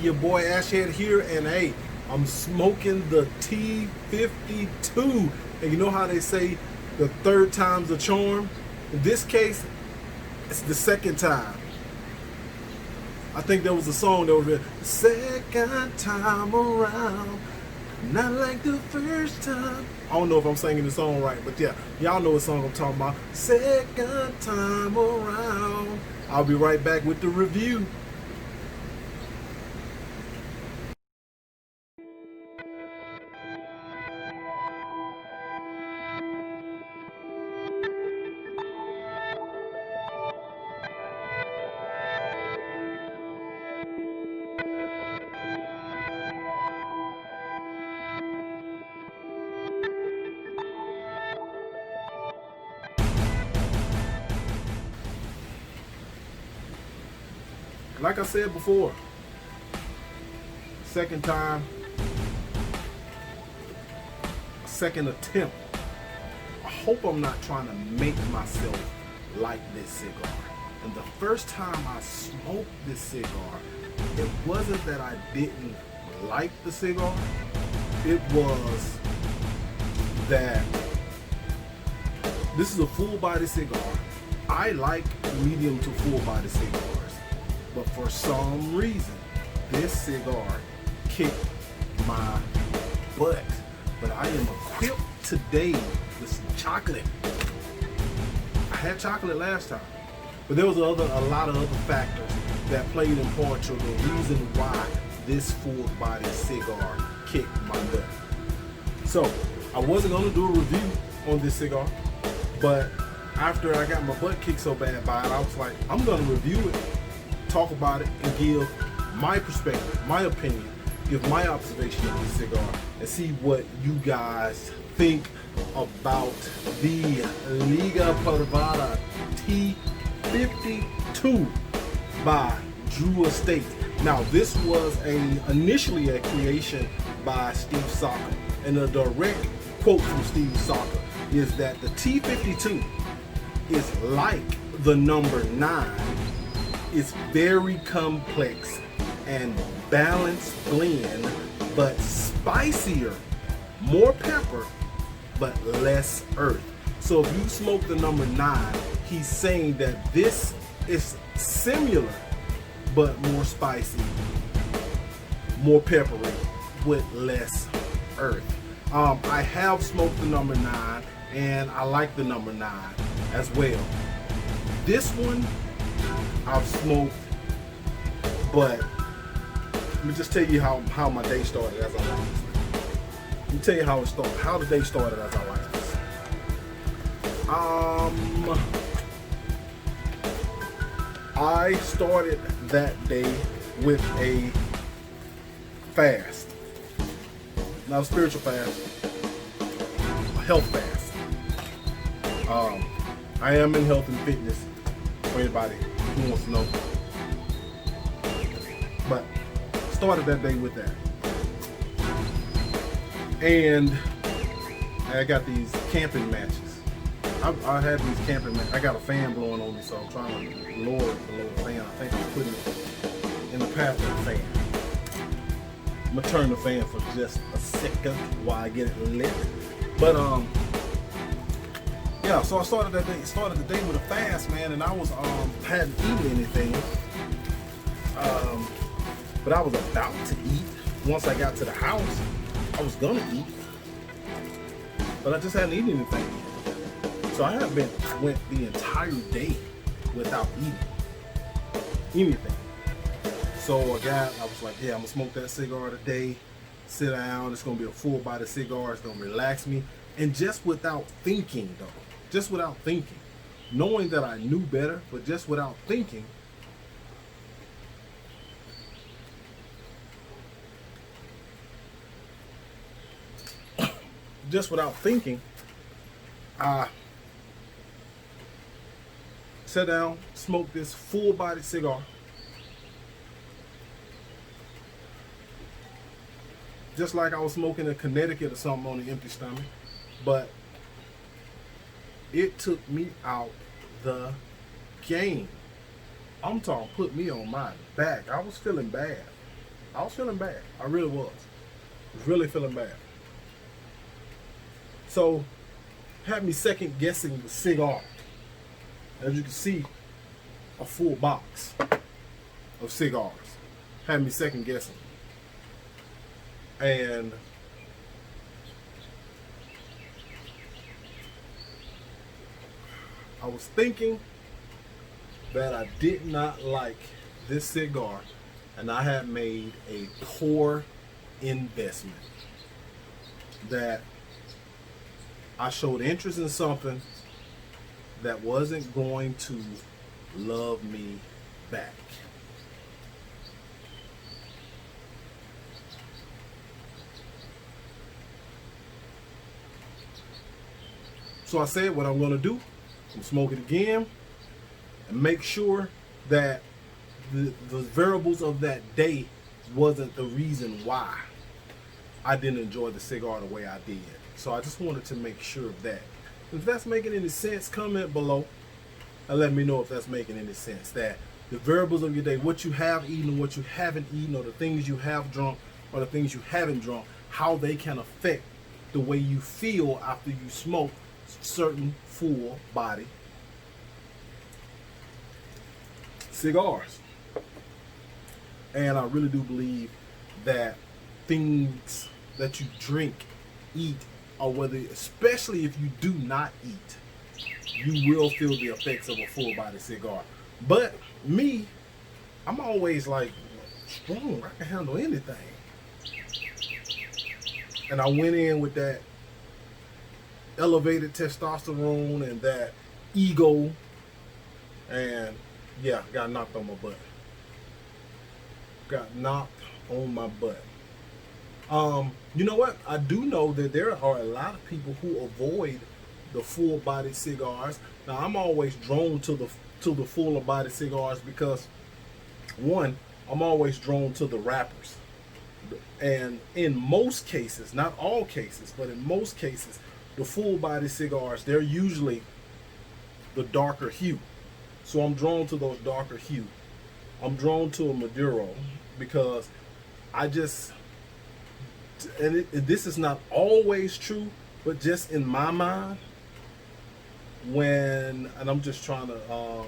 your boy Ashhead here, and hey, I'm smoking the T52. And you know how they say the third time's a charm? In this case, it's the second time. I think there was a song that was the second time around, not like the first time. I don't know if I'm singing the song right, but yeah, y'all know what song I'm talking about. Second time around. I'll be right back with the review. Like I said before, second time, second attempt. I hope I'm not trying to make myself like this cigar. And the first time I smoked this cigar, it wasn't that I didn't like the cigar. It was that this is a full body cigar. I like medium to full body cigars. But for some reason, this cigar kicked my butt. But I am equipped today with some chocolate. I had chocolate last time, but there was a lot of other factors that played in part to the reason why this full body cigar kicked my butt. So I wasn't gonna do a review on this cigar, but after I got my butt kicked so bad by it, I was like, I'm gonna review it, talk about it, and give my perspective, my opinion, give my observation of this cigar, and see what you guys think about the Liga Privada T52 by Drew Estate. Now, this was initially a creation by Steve Saka, and a direct quote from Steve Saka is that the T52 is like the number 9. It's very complex and balanced blend, but spicier, more pepper, but less earth. So if you smoke the number 9, he's saying that this is similar, but more spicy, more peppery, with less earth. I have smoked the number 9, and I like the number 9 as well. This one I've smoked, but let me just tell you how my day started as I like this. Let me tell you how it started, how the day started as I like this. I started that day with a fast, not a spiritual fast, a health fast. I am in health and fitness for anybody who wants to know. But started that day with that. And I got these camping matches. I had these camping matches. I got a fan blowing on me, so I'm trying to lower the little fan. I think I'm putting it in the path of the fan. I'm gonna turn the fan for just a second while I get it lit. But yeah, so I started the day with a fast, man, and I was hadn't eaten anything. But I was about to eat. Once I got to the house, I was gonna eat. But I just hadn't eaten anything. So I went the entire day without eating anything. So I was like, yeah, I'm gonna smoke that cigar today, sit down, it's gonna be a full body cigar, it's gonna relax me. And just without thinking though, knowing that I knew better, but just without thinking, I sat down, smoked this full body cigar. Just like I was smoking in Connecticut or something on an empty stomach. But it took me out the game. I'm talking, put me on my back. I was feeling bad. I was feeling bad. I really was. Really feeling bad. So, had me second guessing the cigar. As you can see, a full box of cigars. Had me second guessing. And I was thinking that I did not like this cigar, and I had made a poor investment. That I showed interest in something that wasn't going to love me back. So I said what I'm going to do. I'm smoke it again and make sure that the variables of that day wasn't the reason why I didn't enjoy the cigar the way I did. So I just wanted to make sure of that. If that's making any sense, comment below and let me know if that's making any sense. That the variables of your day, what you have eaten and what you haven't eaten, or the things you have drunk or the things you haven't drunk, how they can affect the way you feel after you smoke certain full body cigars. And I really do believe that things that you drink, eat, or whether, especially if you do not eat, you will feel the effects of a full body cigar. But me, I'm always like strong. I can handle anything. And I went in with that elevated testosterone and that ego, and yeah, got knocked on my butt. Got knocked on my butt. You know what? I do know that there are a lot of people who avoid the full body cigars. Now I'm always drawn to the fuller body cigars because, one, I'm always drawn to the wrappers. And in most cases, not all cases, but in most cases, the full body cigars, they're usually the darker hue. So I'm drawn to those darker hue. I'm drawn to a Maduro because I just, and this is not always true, but just in my mind, and I'm just trying to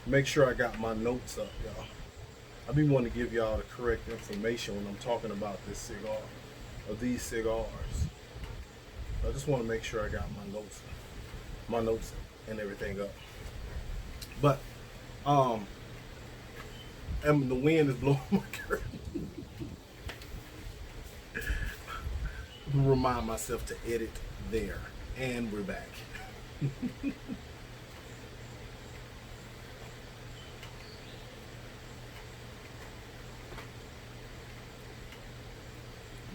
make sure I got my notes up, y'all. I be wanting to give y'all the correct information when I'm talking about this cigar, or these cigars. I just want to make sure I got my notes and everything up. But and the wind is blowing my curtain. Remind myself to edit there, and we're back.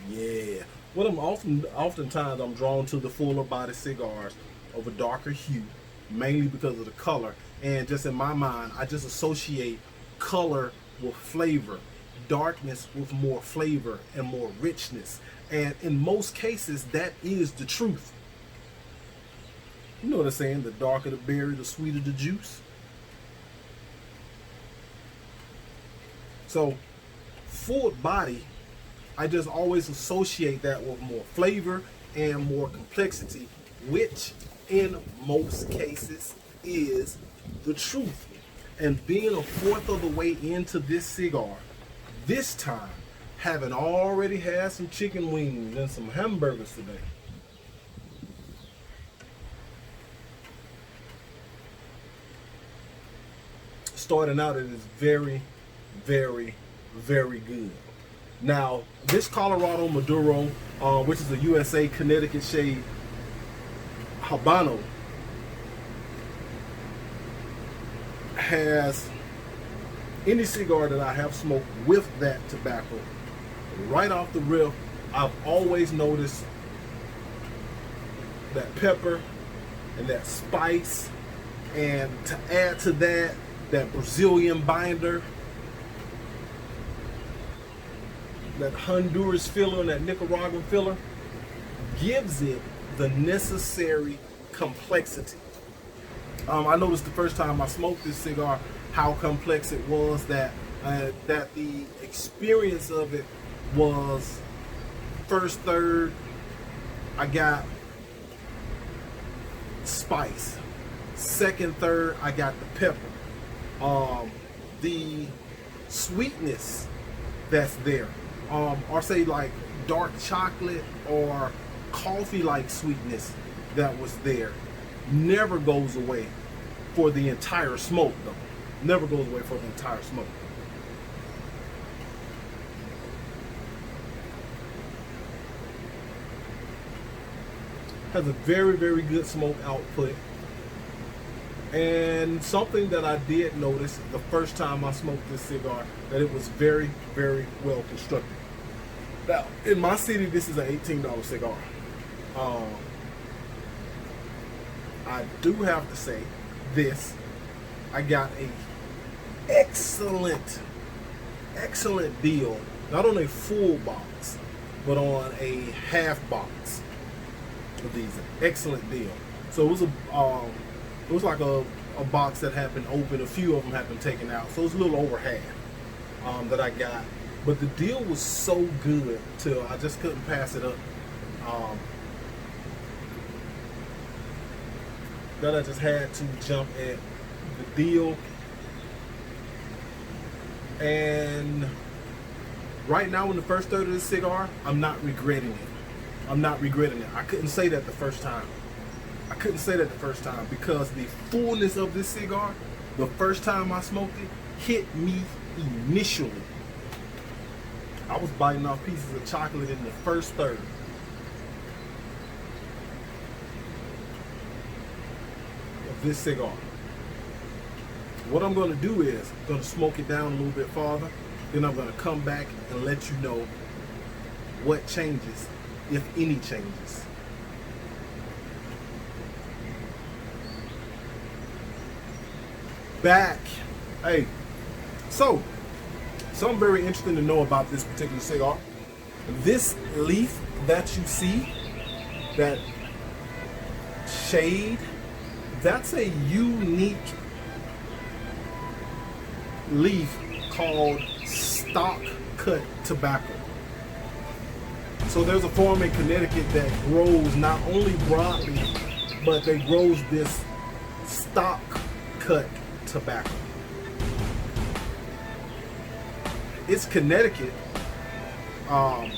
Yeah. Well, oftentimes I'm drawn to the fuller body cigars of a darker hue, mainly because of the color. And just in my mind, I just associate color with flavor, darkness with more flavor and more richness. And in most cases, that is the truth. You know what I'm saying? The darker the berry, the sweeter the juice. So, full body, I just always associate that with more flavor and more complexity, which in most cases is the truth. And being a fourth of the way into this cigar, this time, having already had some chicken wings and some hamburgers today, starting out, it is very, very, very good. Now, this Colorado Maduro, which is a USA Connecticut shade Habano, has any cigar that I have smoked with that tobacco, right off the rip, I've always noticed that pepper and that spice, and to add to that, that Brazilian binder, that Honduras filler and that Nicaraguan filler, gives it the necessary complexity. I noticed the first time I smoked this cigar how complex it was, that that the experience of it was first third, I got spice. Second third, I got the pepper. The sweetness that's there, or say like dark chocolate or coffee like sweetness that was there, never goes away for the entire smoke though. Never goes away for the entire smoke. Has a very, very good smoke output. And something that I did notice the first time I smoked this cigar, that it was very, very well constructed. Now, in my city, this is an $18 cigar. I do have to say this, I got a excellent deal, not on a full box, but on a half box of these. Excellent deal. So it was like a box that had been open. A few of them had been taken out, so it was a little over half that I got. But the deal was so good till I just couldn't pass it up. That I just had to jump at the deal. And right now, in the first third of this cigar, I'm not regretting it. I'm not regretting it. I couldn't say that the first time. I couldn't say that the first time because the fullness of this cigar, the first time I smoked it, hit me initially. I was biting off pieces of chocolate in the first third. Of this cigar. What I'm going to do is I'm going to smoke it down a little bit farther. Then I'm going to come back and let you know what changes, if any changes. Back. Hey, so something very interesting to know about this particular cigar. This leaf that you see, that shade, that's a unique leaf called stock cut tobacco. So there's a farm in Connecticut that grows not only broadleaf, but they grows this stock cut tobacco. It's Connecticut, but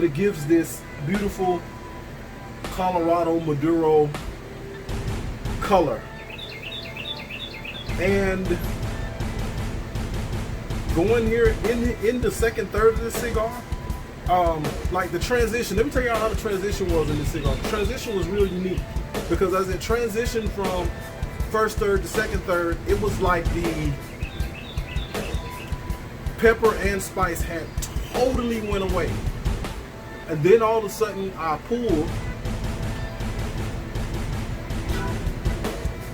it gives this beautiful Colorado Maduro color. And going here in the second third of this cigar, like the transition, let me tell you how the transition was in this cigar. The transition was really unique because as it transitioned from first third to second third, it was like the pepper and spice had totally went away. And then all of a sudden I pulled,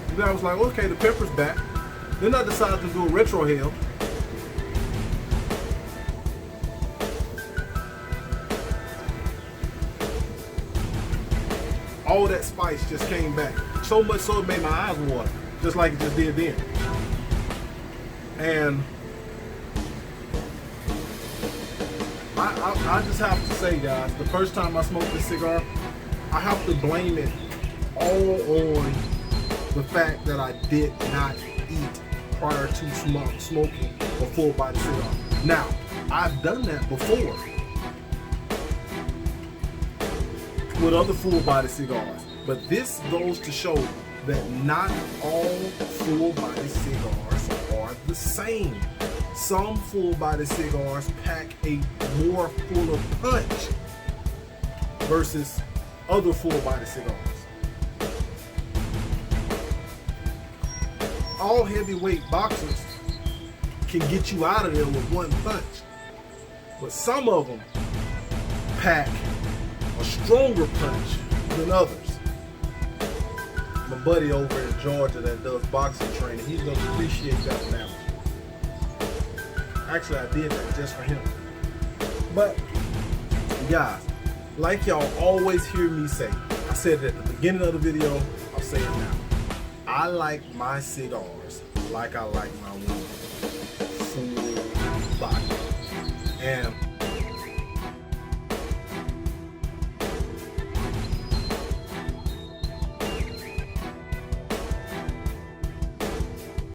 and then I was like, okay, the pepper's back. Then I decided to do a retrohale. All that spice just came back. So much so it made my eyes water, just like it just did then. And I just have to say, guys, the first time I smoked this cigar, I have to blame it all on the fact that I did not eat prior to smoking a full body cigar. Now, I've done that before with other full body cigars, but this goes to show that not all full body cigars are the same. Some full body cigars pack a more fuller punch versus other full body cigars. All heavyweight boxers can get you out of there with one punch, but some of them pack a stronger punch than others. My buddy over in Georgia that does boxing training, he's going to appreciate that analogy. Actually, I did that just for him. But guys, like y'all always hear me say, I said it at the beginning of the video, I'll say it now. I like my cigars like I like my women. And